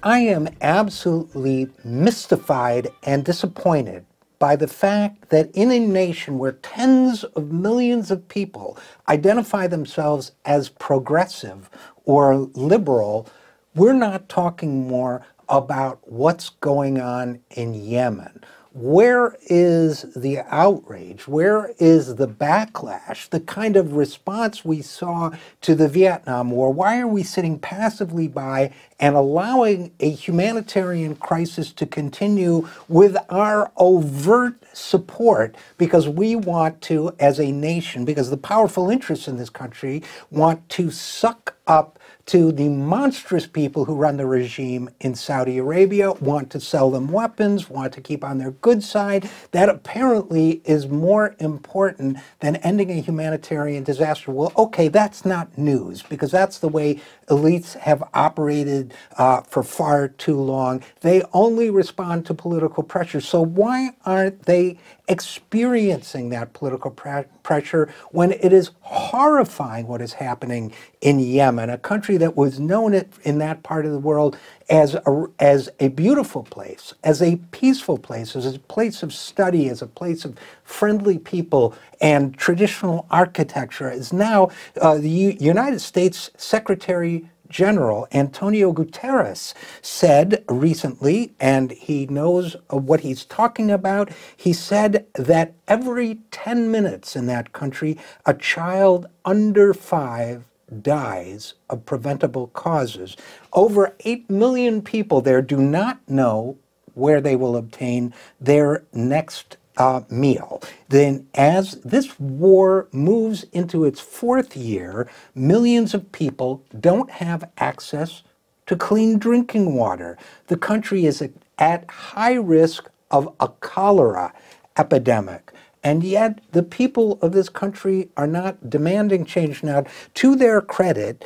I am absolutely mystified and disappointed by the fact that in a nation where tens of millions of people identify themselves as progressive or liberal, we're not talking more about what's going on in Yemen. Where is the outrage? Where is the backlash? The kind of response we saw to the Vietnam War? Why are we sitting passively by and allowing a humanitarian crisis to continue with our overt support because we want to, as a nation, because the powerful interests in this country want to suck up to the monstrous people who run the regime in Saudi Arabia, want to sell them weapons, want to keep on their good side. That apparently is more important than ending a humanitarian disaster. Well, okay, that's not news, because that's the way elites have operated for far too long. They only respond to political pressure. So why aren't they experiencing that political pressure when it is horrifying what is happening in Yemen, a country that was known in that part of the world as a beautiful place, as a peaceful place, as a place of study, as a place of friendly people and traditional architecture, is now the United States Secretary General Antonio Guterres said recently, and he knows what he's talking about, he said that every 10 minutes in that country, a child under 5 dies of preventable causes. Over 8 million people there do not know where they will obtain their next meal. Then as this war moves into its 4th year, millions of people don't have access to clean drinking water. The country is at high risk of a cholera epidemic. And yet the people of this country are not demanding change. Now, to their credit,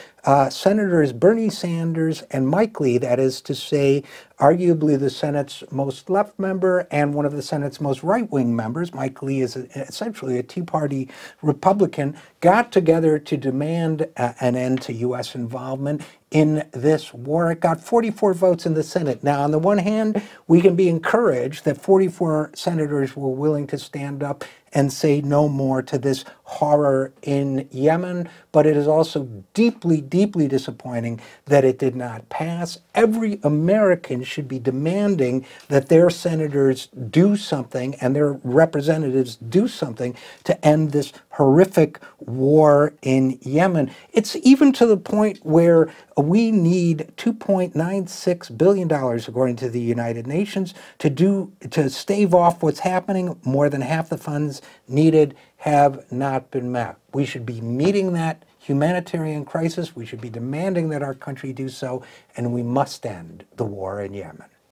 Senators Bernie Sanders and Mike Lee, that is to say, arguably the Senate's most left member and one of the Senate's most right-wing members, Mike Lee is essentially a Tea Party Republican, got together to demand an end to U.S. involvement in this war. It got 44 votes in the Senate. Now, on the one hand, we can be encouraged that 44 senators were willing to stand up and say no more to this horror in Yemen, but it is also deeply, deeply disappointing that it did not pass. Every American should be demanding that their senators do something and their representatives do something to end this horrific war in Yemen. It's even to the point where we need $2.96 billion, according to the United Nations, to stave off what's happening. More than half the funds needed have not been met. We should be meeting that humanitarian crisis. We should be demanding that our country do so, and we must end the war in Yemen.